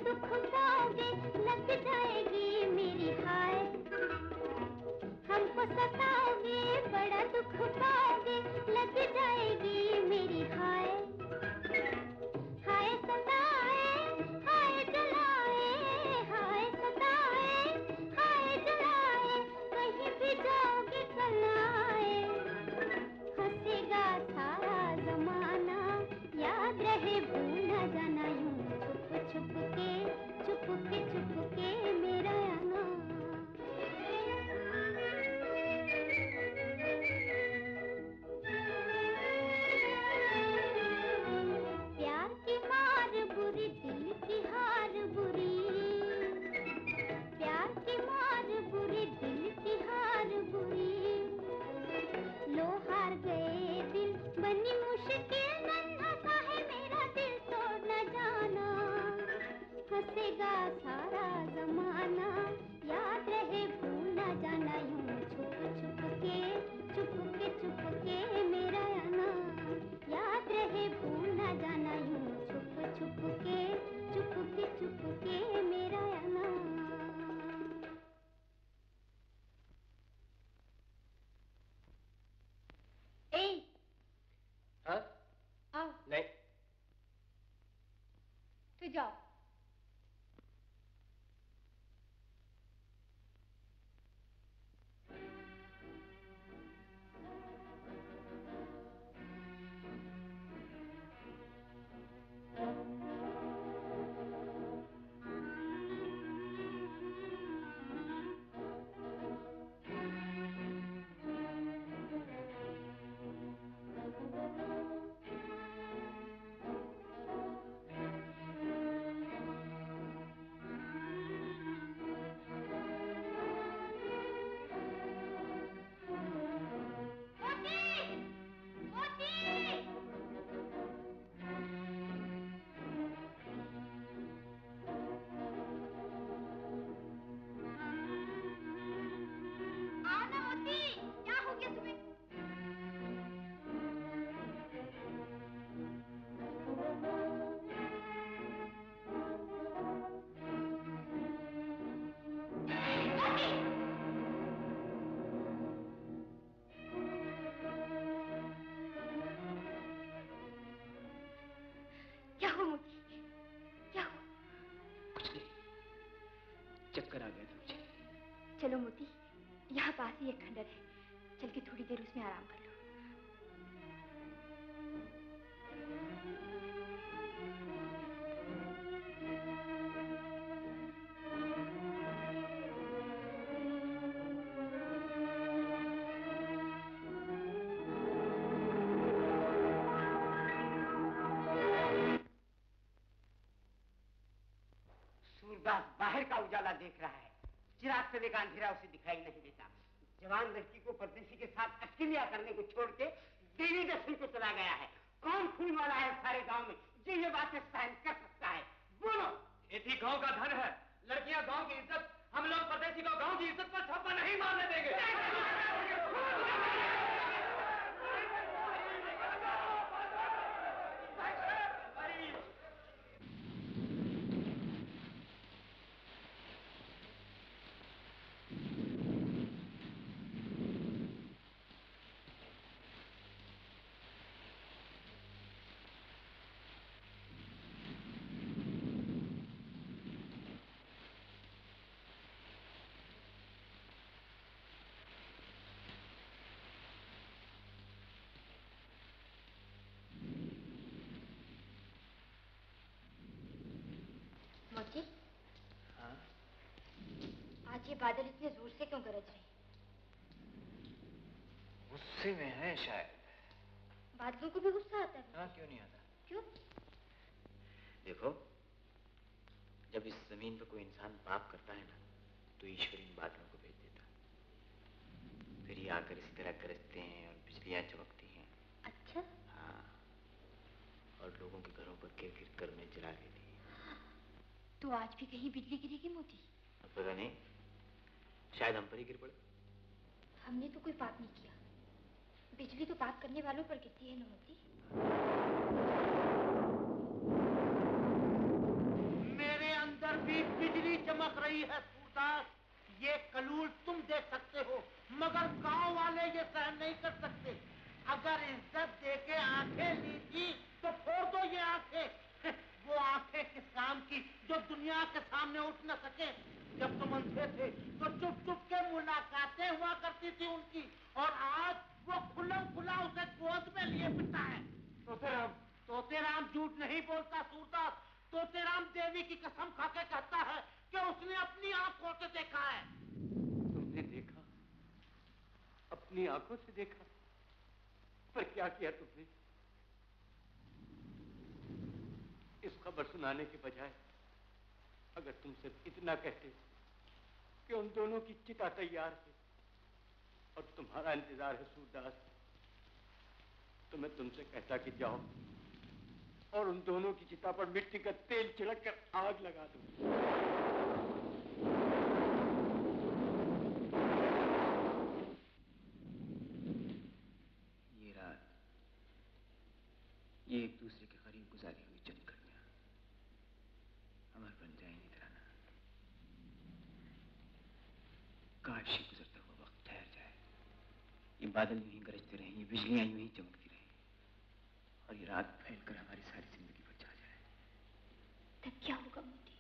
दुख पाओगे, लग जाएगी मेरी हाय। हमको सताओगे, बड़ा दुख पाओगे, लग जाएगी मेरी हाय। हाय सताए, हाय जलाए, हाय सताए, हाय जलाए, कहीं भी जाओगे कल आए। हंसेगा सारा जमाना, याद रहे भूल न जाना यूं छुप छुप के, छुप के छुप के मेरा आना। प्यार की मार बुरी, दिल की हार बुरी। प्यार की मार बुरी, दिल की हार बुरी। लो हार गए दिल, बनी मुश्किल, नन्हा सा है मेरा दिल, तोड़ न जाना। हंसेगा सारा जमाना, याद रहे भूल न जाना यूं छुप छुप के, छुप के छुप के मेरा आना। याद रहे भूल न जाना यूं छुप छुप के, छुप के छुप के मेरा आना। हाँ? आओ। नहीं। तो जाओ। चक्कर आ गया था मुझे। चलो मोती, यहाँ पास ही एक खंडर है, चल के थोड़ी देर उसमें आराम कर लो। सूरदास बाहर का उजाला देख रहा है, चिराग से लेकर अंधेरा उसे दिखाई नहीं देता। जवान लड़की को परदेसी के साथ अकेलिया करने को छोड़ के देवी दर्शन को चला गया है। कौन खून वाला है सारे गांव में जो ये बातें सहन कर सकता है? बोलो। खेती गांव का धन है, लड़कियां गांव की इज्जत, हम लोग परदेसी को गांव की इज्जत पर थप्पड़ नहीं मारने देंगे। मोती, हाँ? आज ये बादल इतने जोर से क्यों गरज रहे? गुस्से में है शायद। बादलों को भी गुस्सा आता है? हाँ, क्यों नहीं आता? क्यों? देखो, जब इस जमीन पर कोई इंसान पाप करता है ना, तो ईश्वर इन बादलों को भेज देता। फिर ये आकर इसी तरह गरजते हैं और बिजलियां चमकती हैं। अच्छा? हाँ, और लोगों के घरों पर गिर गिर कर उन्हें जला देती है। तो आज भी कहीं बिजली गिरेगी मोती? पता नहीं, शायद हम पर ही गिर पड़े। हमने तो कोई पाप नहीं किया, बिजली तो पाप करने वालों पर गिरती है ना मोती। मेरे अंदर गई है सूरदास। ये कलूल तुम देख सकते हो, मगर गांव वाले ये सहन नहीं कर सकते। अगर इज्जत देके आंखें ली थी तो फोड़ दो ये आंखें। वो आंखें किस काम की जो दुनिया के सामने उठ न सके। जब तुम अंधे थे तो चुप चुप के मुलाकातें हुआ करती थी उनकी, और आज वो खुल्लम खुला उसे गोद में लिए फिरता है। तोतेराम झूठ नहीं बोलता सूरदास। तोतेराम देवी की कसम खाके कहता है कि उसने अपनी आंखों से देखा है। तुमने देखा? अपनी आंखों से देखा? पर क्या किया तुमने? इस खबर सुनाने के बजाय अगर तुम सिर्फ इतना कहते कि उन दोनों की चिता तैयार है और तुम्हारा इंतजार है सूरदास, तो मैं तुमसे कहता कि जाओ और उन दोनों की चिता पर मिट्टी का तेल छिड़क कर आग लगा दो। ये रात, ये एक दूसरे के करीब गुजारी हुई चंद घड़ियां अमर बन जाएंगी तराना। काश ये गुजरता हुआ वक्त ठहर जाए, ये बादल यूं ही गरजते रहें, ये बिजलियां यूं ही चमकती रहें, और ये रात फैलकर हमारी सारी जिंदगी पर छा जाए। तब क्या होगा मोती?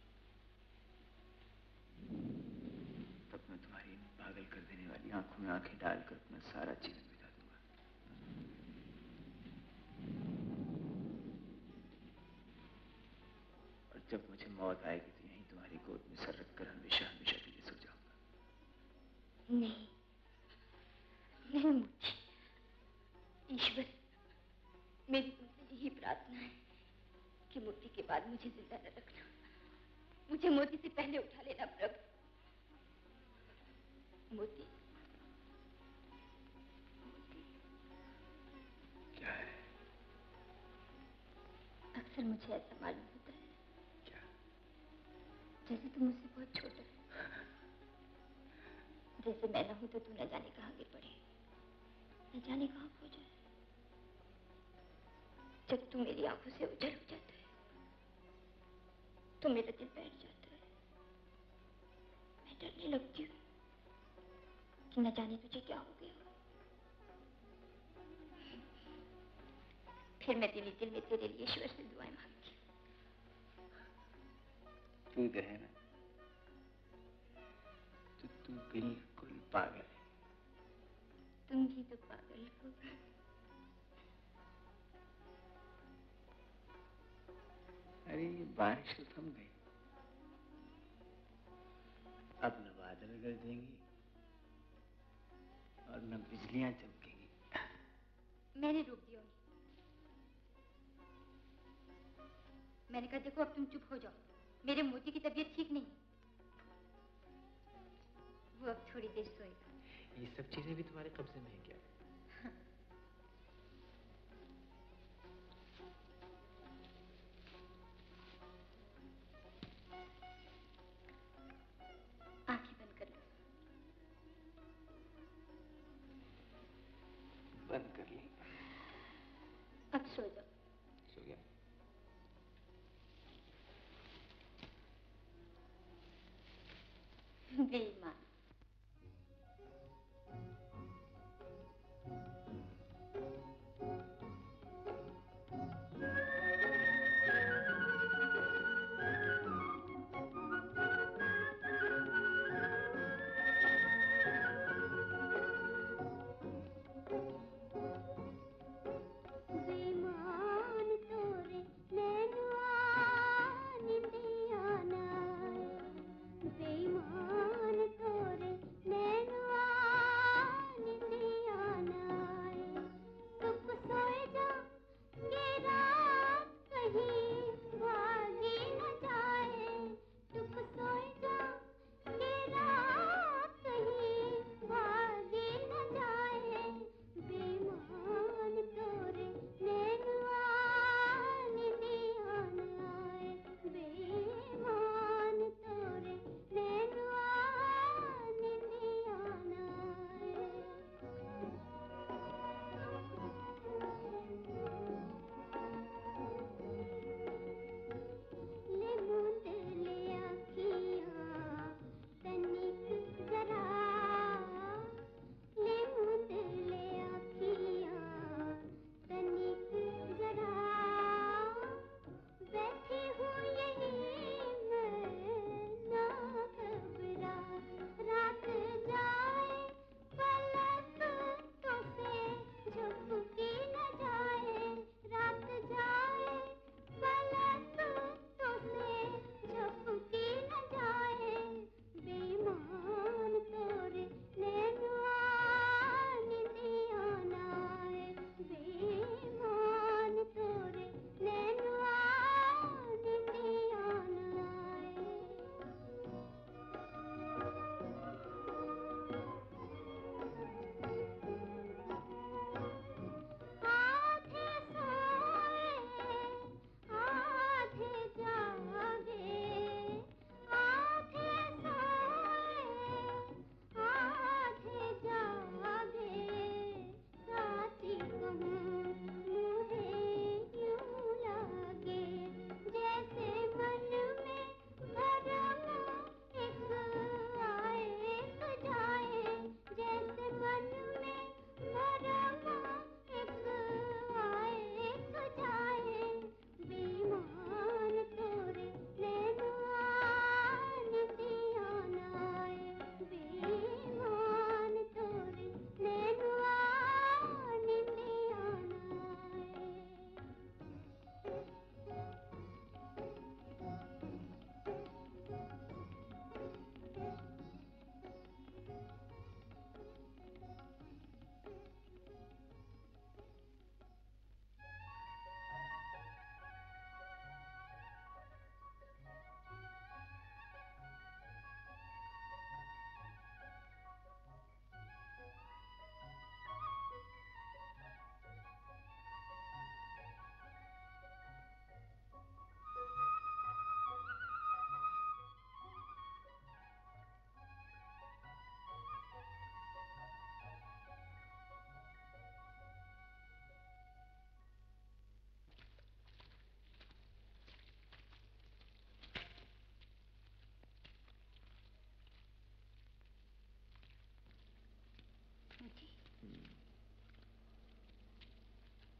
तब मैं तुम्हारी पागल कर देने वाली आंखों में आंखें डालकर अपना सारा जीवन बिता दूंगा। और जब मुझे मौत आएगी तो यहीं तुम्हारी गोद में सर रखकर हमेशा हमेशा के लिए सो जाऊंगा। नहीं नहीं मोती, ईश्वर, मेरी तुमसे यही प्रार्थना है कि मोती के बाद मुझे जिंदा न रखना। मुझे मोती से पहले उठा लेना प्रभु। मोती, मोती। क्या है? अक्सर मुझे ऐसा मालूम होता है। क्या? जैसे तुम मुझसे बहुत छोटा है, जैसे मैं न हूं तो तू न जाने कहाँ गिर पड़े, न जाने कहाँ खो जाए। जब तू मेरी आंखों से उजल हो जाता है तो मेरा दिल बैठ जाता है। मैं डरने लगती हूँ कि न जाने तुझे क्या हो गया। फिर मैं दिली दिल में तेरे लिए ईश्वर से दुआएं मांगती हूँ। तू इधर है ना, तो तू बिल्कुल पागल है। तुम भी तो पागल हो। अरे ये बारिश तो थम गई, अब न बादल गरजेंगे और न बिजलियां चमकेंगी। मैंने रोक दिया उन्हें। मैंने कहा देखो अब तुम चुप हो जाओ, मेरे मोती की तबीयत ठीक नहीं। वो अब थोड़ी देर सोएगा। ये सब चीजें भी तुम्हारे कब्जे में है क्या? आंखें बंद कर लो। बंद कर ली। अब सो जाओ। सो गया। बेईमान। बेईमान तोरे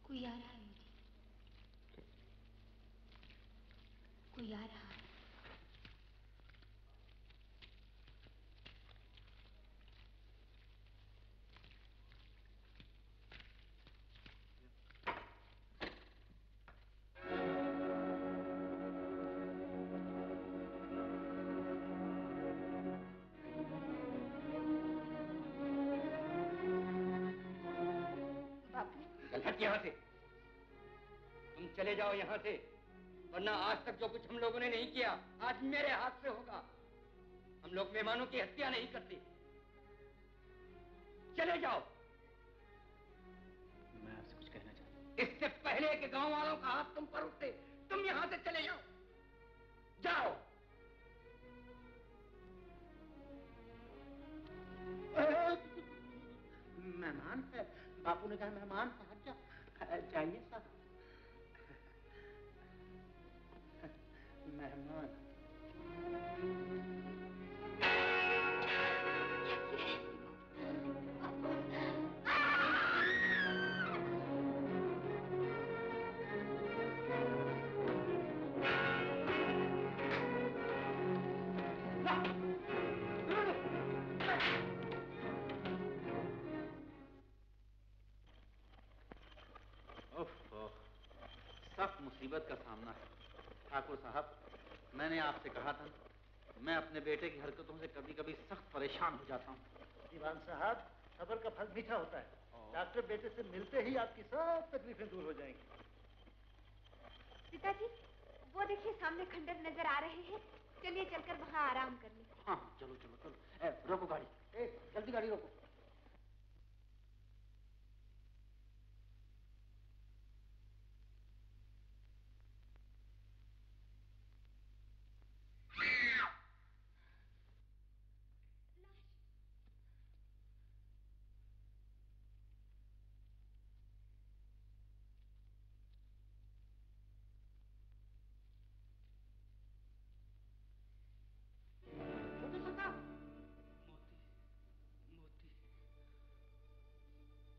कोई आ रहा है मुझे, कोई आ रहा है। यहाँ से तुम चले जाओ यहाँ से, वरना आज तक जो कुछ हम लोगों ने नहीं किया आज मेरे हाथ से होगा। हम लोग मेहमानों की हत्या नहीं करते। चले जाओ। मैं आपसे कुछ कहना चाहता हूँ। इससे पहले कि गांव वालों का हाथ तुम पर उठे, तुम यहाँ से चले जाओ। जाओ। मेहमान है, बापू ने कहा मेहमान है, हट जाओ। जाइए साहब। मेहमान सख्त मुसीबत का सामना है। ठाकुर साहब, मैंने आपसे कहा था, मैं अपने बेटे की हरकतों से कभी कभी सख्त परेशान हो जाता हूँ। दीवान साहब, सब्र का फल मीठा होता है। डॉक्टर बेटे से मिलते ही आपकी सब तकलीफें दूर हो जाएंगी। पिताजी, वो देखिए सामने खंडर नजर आ रहे हैं। चलिए चलकर वहाँ आराम कर लें। हाँ चलो चलो चलो। रोको गाड़ी, जल्दी गाड़ी रोको।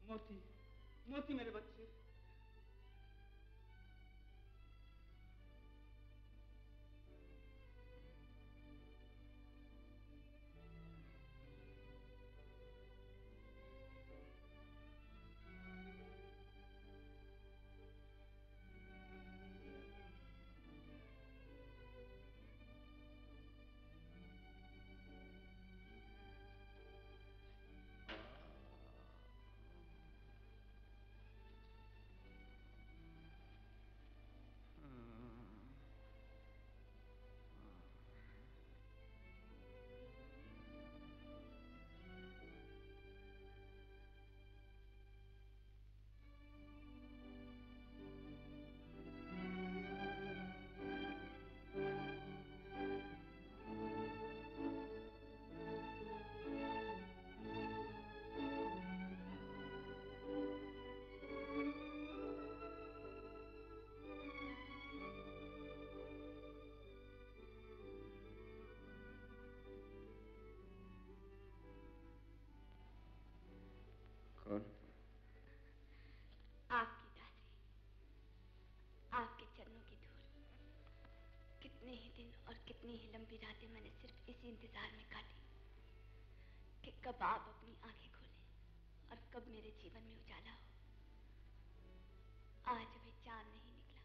मोती, मोती मेरे बच्चे। कौन? आपकी दादी, आपके चरणों की धूल। कितने ही दिन और कितनी ही लंबी रातें मैंने सिर्फ इसी इंतजार में काटी कि कब आप अपनी आंखें खोलें और कब मेरे जीवन में उजाला हो। आज अभी चांद नहीं निकला,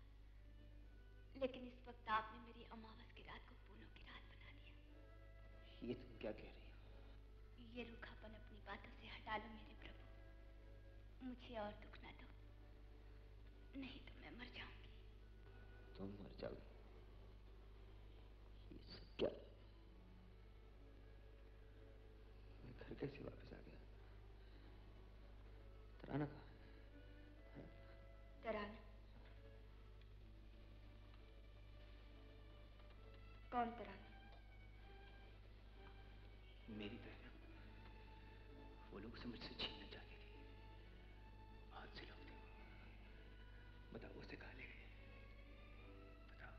लेकिन इस वक्त आपने मेरी अमावस की रात को पूनों की रात बना दिया। ये तुम क्या कह रही हो? ये रूखापन अपनी बातों से हटा लो मेरे प्रभु। मुझे और दुख ना दो, नहीं तो मैं मर जाऊंगी। तुम मर जाओगी? ये सब क्या? मैं घर कैसे वापस आ गया? तराना कहाँ है? तराना? कौन तराना? मेरी तराना। वो लोग उसे मुझसे छीनना चाहते थे। हाथ से लोग थे। बताओ उसे कहाँ ले गए? बताओ,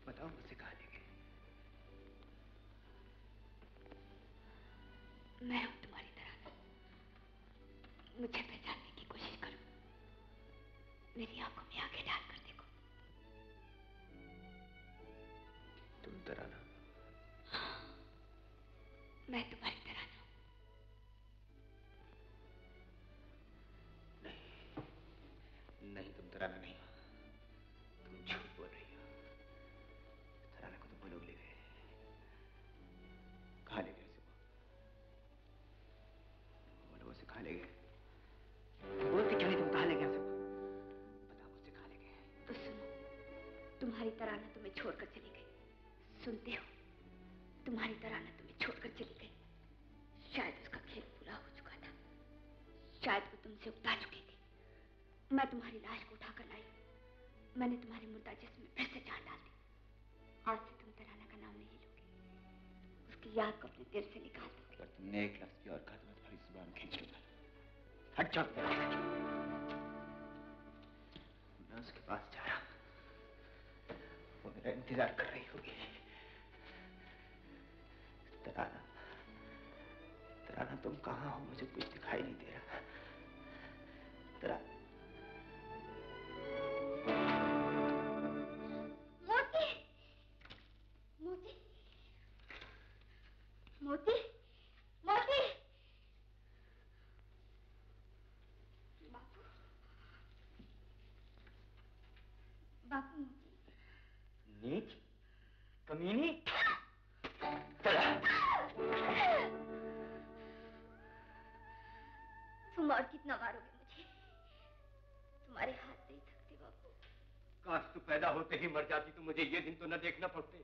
बताओ मुझसे कहाँ ले गए? मैं हूं तुम्हारी तराना। मुझे पहचानने की कोशिश करो। मैं तुम्हारी तराना हूं। नहीं, तुम तराना नहीं हो। तुम झूठ बोल रही हो। तराना को तो वो लोग ले गए। कहाँ ले गए उसे? वो लोग उसे कहाँ ले गए? बोलते क्यों नहीं? तुम कहाँ ले गए उसे? बताओ मुझसे, कहाँ ले गए? तो सुनो, तुम्हारी तराना तुम्हें छोड़कर चली गई। सुनते हो? तुम्हारी तराना तुम्हें छोड़कर चली गई। शायद उसका खेल पूरा हो चुका था। शायद वो तुमसे उकता चुकी थी। मैं तुम्हारी लाश को उठाकर लाई। मैंने तुम्हारी मुर्दा जिस्म में फिर से जान डाल दी। आज से तुम तराना का नाम नहीं लोगे। उसकी याद को अपने दिल से निकाल दोगे। अगर तुमने एक लफ्ज भी और कहा तो मैं तुम्हारी जुबान खींच लूंगा। हट जाओ। मैं उसके पास जा रहा हूं। वो मेरा इंतजार कर रही होगी। तराना, तराना तुम कहाँ हो? मुझे कुछ दिखाई नहीं दे रहा। तराना। मोती, मोती, मोती, मोती। बापू, बापू। मोती। नीच, कमीनी। चला। तुम और कितना मारोगे मुझे? तुम्हारे हाथ नहीं थकते बापू। काश तू पैदा होते ही मर जाती तो मुझे ये दिन तो न देखना पड़ते।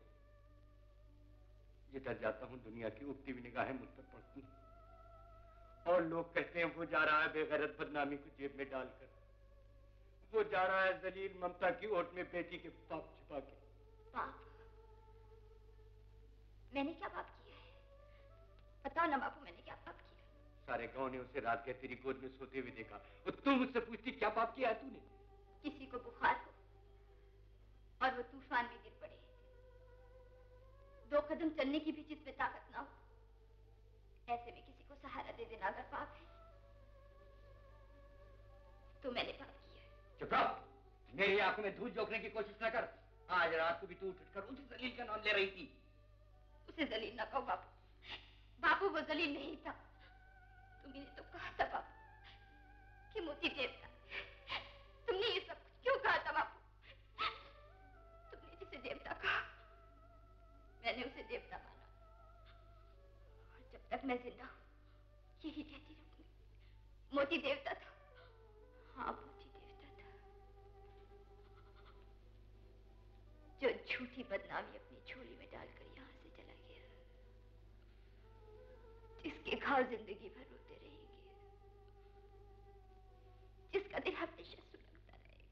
जिधर जाता हूँ दुनिया की उगती हुई निगाहें मुझ पर पड़ती हैं और लोग कहते हैं वो जा रहा है बेगैरत बदनामी को जेब में डालकर। वो जा रहा है जलील ममता की ओट में बेटी के पाप छिपा के। पाप? मैंने क्या पाप किया है? बताओ ना बापू, मैंने क्या पाप किया? सारे गांव ने उसे रात के तेरी गोद में सोते हुए देखा और तू मुझसे पूछती क्या पाप किया है तूने? किसी को बुखार हो और वो तूफान में गिर पड़े। 2 कदम चलने की भी जिसमें ताकत ना हो, ऐसे में किसी को सहारा दे देना अगर पाप है तो मैंने पाप किया है। चुप रहो। मेरी आंखों में धूल झोंकने की कोशिश न कर। आज रात को भी तू उठकर उसी जलील का नाम ले रही थी। उसे जलील ना कहो बापू। बापू वो जलील नहीं था। तुमने तो कहा था बापू कि मोती देवता। तुमने ये सब क्यों कहा था बापू? तुमने जिसे देवता कहा मैंने उसे देवता माना और जब तक मैं जिंदा हूं यही कहती रहूंगी, मोती देवता था। हाँ, मोती देवता था जो झूठी बदनामी अपनी झोली में डालकर यहाँ से चला गया, जिसके घाव जिंदगी भर रोते रहेंगे, जिसका दिल हमेशा सुलगता रहेगा।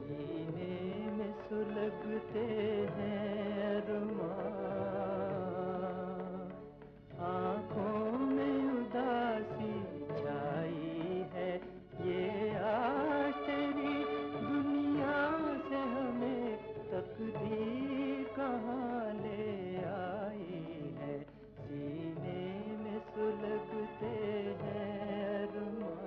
सीने में सुलगते हैं अरमान, आँखों में उदासी छाई है, ये आज तेरी दुनिया से हमें तकदीर कहाँ ले आई है। सीने में सुलगते हैं अरमान।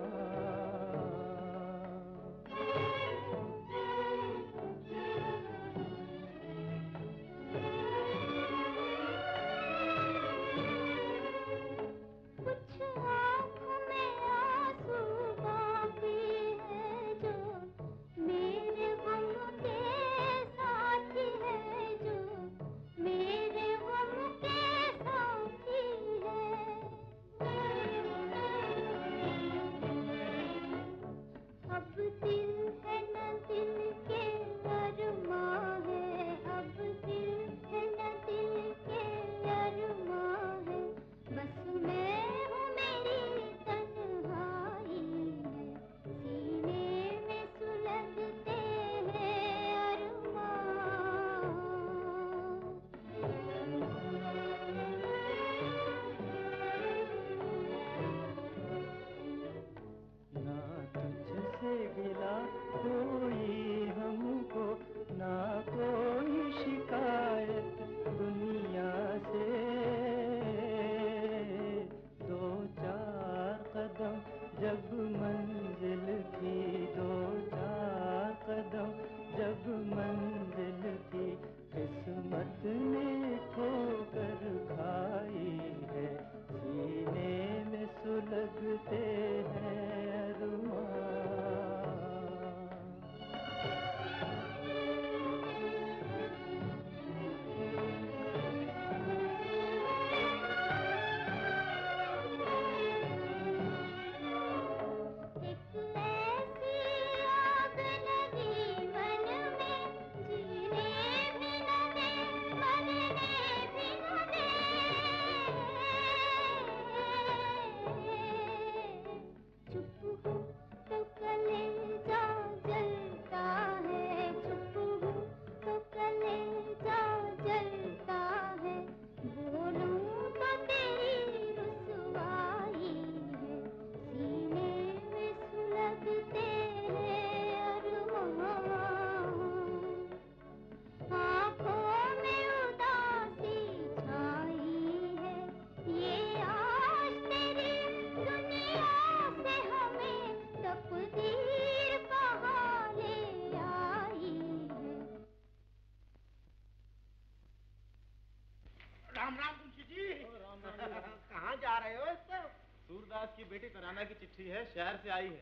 राम राम तुलसी जी। राम राम। कहाँ जा रहे हो इस पर? सूरदास की बेटी तराना की चिट्ठी है, शहर से आई है।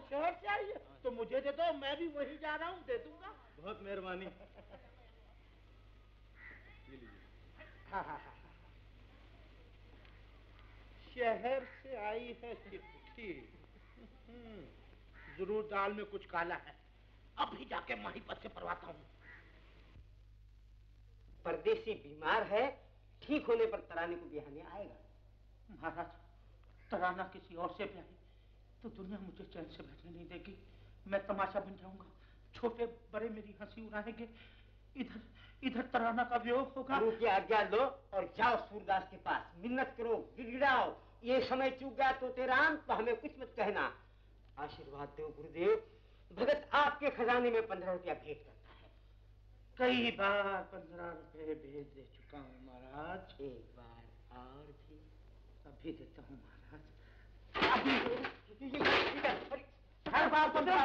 शहर से आई है तो मुझे दे दो, मैं भी वही जा रहा हूँ, दे दूंगा। बहुत मेहरबानी। ये लीजिए। शहर से आई है चिट्ठी। जरूर दाल में कुछ काला है। अभी जाके माहीपत से परवाता हूँ। परदेसी बीमार है, ठीक होने पर तराने को बिहाने आएगा। महाराज, तराना किसी और से ब्याही तो दुनिया मुझे चैन से बैठने नहीं देगी। मैं तमाशा बन जाऊंगा, छोटे बड़े मेरी हंसी उड़ाएंगे। इधर इधर तराना का वियोग होगा। गुरु की आज्ञा लो और जाओ सूरदास के पास, मिन्नत करो, गिड़गिड़ाओ। ये समय चूक गया तो तेरा तो हमें कुछ मत कहना। आशीर्वाद दो गुरुदेव, भगत आपके खजाने में 15 रुपया भेंट करता है। कई बार 15 रुपए भेज दे चुका हूँ महाराज। एक बार और भी अभी देता हूँ महाराज। हर बार 15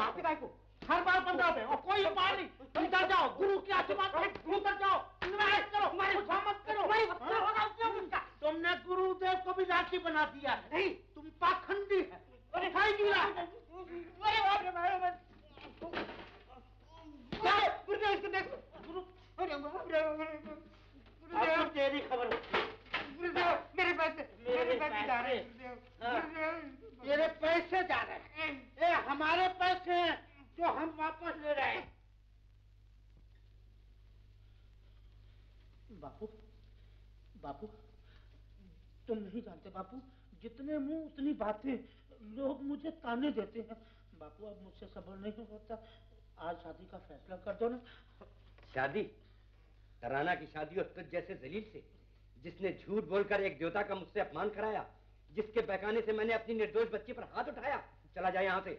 हर बार 15 रुपए और कोई उपाय नहीं। उधर जाओ, गुरु की आशीर्वाद है, उधर जाओ, करो, मत करो। तुमने गुरुदेव को भी लाठी बना दिया है। नहीं, तुम पाखंडी है। दिखाई नहीं रहा। गुरुदेव इसको देखो। गुरुदेव तेरी खबर। गुरुदेव मेरे पैसे जा रहे हैं। मेरे पैसे जा रहे हैं। ये हमारे पैसे हैं जो हम वापस ले रहे हैं। बापू, बापू, तुम नहीं जानते बापू, जितने मुंह उतनी बातें। लोग मुझे ताने देते हैं। बापू अब मुझसे सब्र नहीं होता। आज शादी का फैसला कर दो ना। शादी? तराना की शादी और तुझ जैसे जलील से, जिसने झूठ बोलकर एक देवता का मुझसे अपमान कराया, जिसके बहकाने से मैंने अपनी निर्दोष बच्ची पर हाथ उठाया। चला जाए यहाँ से,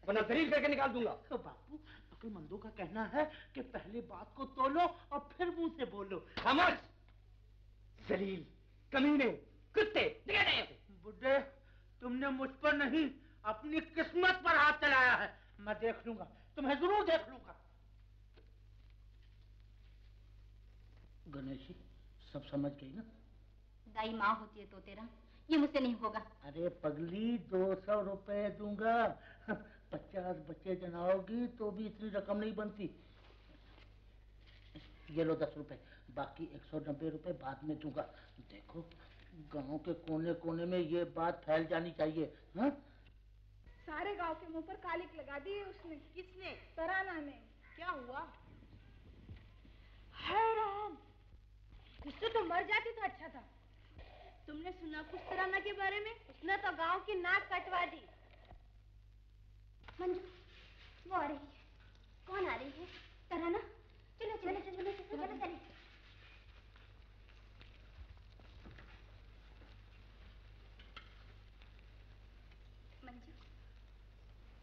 वरना जलील करके निकाल दूंगा। तो बापू, अक्लमंदों का कहना है कि पहले बात को तोलो और फिर मुंह से बोलो। खामोश! जलील, कमीने, कुत्ते, निकल जाए। बुड्ढे, तुमने मुझ पर नहीं अपनी किस्मत पर हाथ चलाया है। मैं देख लूंगा, तुम्हें जरूर देख लूंगा। गणेश जी, सब समझ गई ना? दाई माँ होती है तो तेरा, ये मुझसे नहीं होगा। अरे पगली, 200 रुपए दूंगा। 50 बच्चे जनाओगी तो भी इतनी रकम नहीं बनती। ये लो 10 रुपए, बाकी 190 रुपए बाद में दूंगा। देखो, गांव के कोने कोने में ये बात फैल जानी चाहिए। हाँ? सारे गांव के मुंह पर कालिक लगा दी है उसने। किसने? तराना ने। क्या हुआ? हाय राम, उससे तो मर जाती तो अच्छा था। तुमने सुना कुछ तराना के बारे में? उसने तो गांव की नाक कटवा दी। मंजू, वो आ रही है। कौन आ रही है? तराना? चलो चलो चलो चलो चलो। मंजू,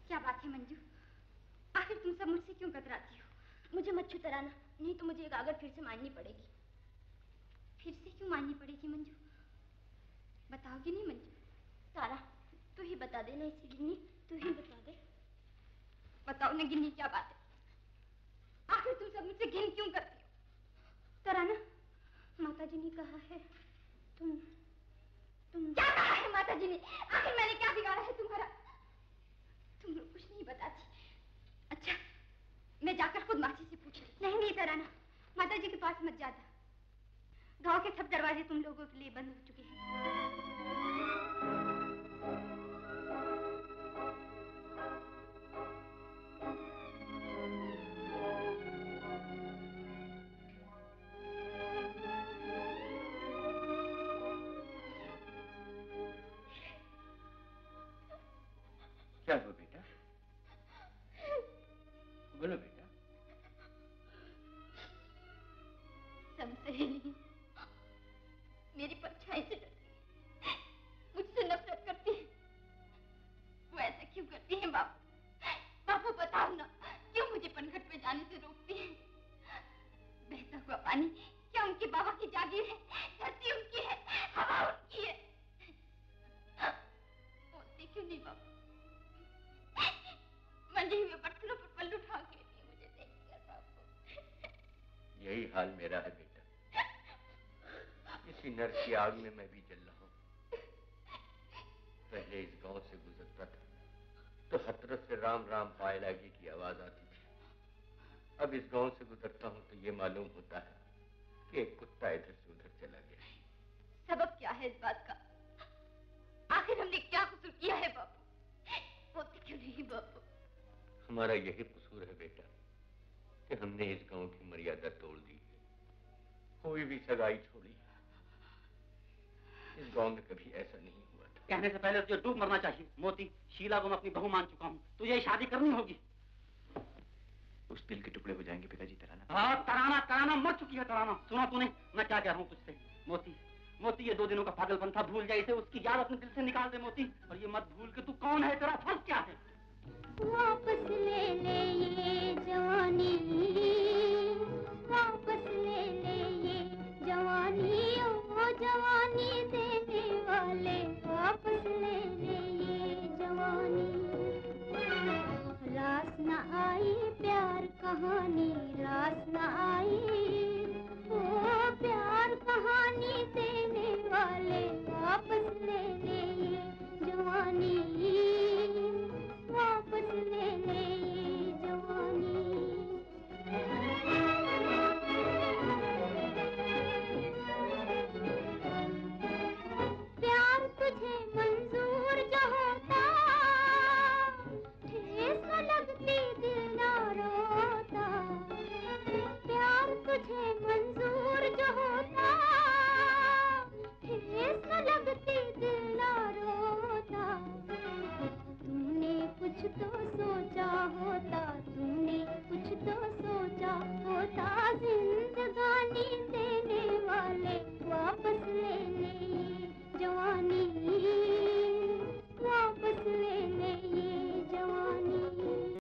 क्या बात है मंजू? आखिर तुम सब मुझसे क्यों कतराती हो? मुझे मत छू तराना, नहीं तो मुझे गागर फिर से मारनी पड़ेगी। फिर से क्यों मारनी पड़ेगी मंजू? बताओगी नहीं मंजू? तारा, तू ही बता दे ना इसे। गिन्नी, तू ही बता दे। बताओ ना गिन्नी, क्या बात है? आखिर तुम सब मुझसे घिन क्यों करती हो? तराना, माताजी ने कहा है तुम क्या कहा है माताजी ने? आखिर मैंने क्या बिगाड़ा है तुम्हारा? तुम लोग कुछ नहीं बताती। अच्छा, मैं जाकर खुद मासी से पूछ रही। नहीं तराना, माताजी के पास मत जाता। गांव के सब दरवाजे तुम लोगों के लिए बंद हो चुके हैं। क्या हुआ बेटा? बोलो बेटा। सब सहेली मेरी परछाई से डरती है, मुझसे नफरत करती है। वो ऐसा क्यों करती है बापू? बापू बताओ ना, क्यों मुझे पनघट पे जाने से रोकती है? बहता हुआ पानी क्या उनके बाबा की जागीर है? धरती उनकी है, हवा उनकी है। बोलते क्यों नहीं बापू? मंजे हुए बर्तनों पर पल्लू ठाके मुझे देखकर बापू। यही हाल मेरा है बेटा। इसी नर की आग में मैं भी जल रहा हूँ। पहले इस गांव से गुजरता था तो हर तरफ से राम राम पाए लागे की आवाज आती थी। अब इस गांव से गुजरता हूँ तो ये मालूम होता है कि एक कुत्ता इधर से उधर चला गया। सबब क्या है इस बात का? आखिर हमने क्या कसूर किया है बापू? मोती क्यों नहीं बापू? हमारा यही कसूर है बेटा कि हमने इस गांव की मर्यादा तोड़ दी है, कोई भी सगाई छोड़ी। इस गांव में कभी ऐसा नहीं हुआ था। कहने से पहले तुझे डूब मरना चाहिए। मोती, शीला को मैं अपनी बहू मान चुका हूँ, तुझे शादी करनी होगी। उस दिल के टुकड़े हो जाएंगे पिताजी। तराना हाँ, तराना तराना मर चुकी है तराना। सुना तूने मैं क्या कह रहा हूँ तुझसे? मोती, मोती ये 2 दिनों का पागलपन था, भूल जा इसे। उसकी याद अपने दिल से निकाल दे मोती। और ये मत भूल कि तू कौन है, तेरा फर्ज क्या है। वापस ले ले ये जवानी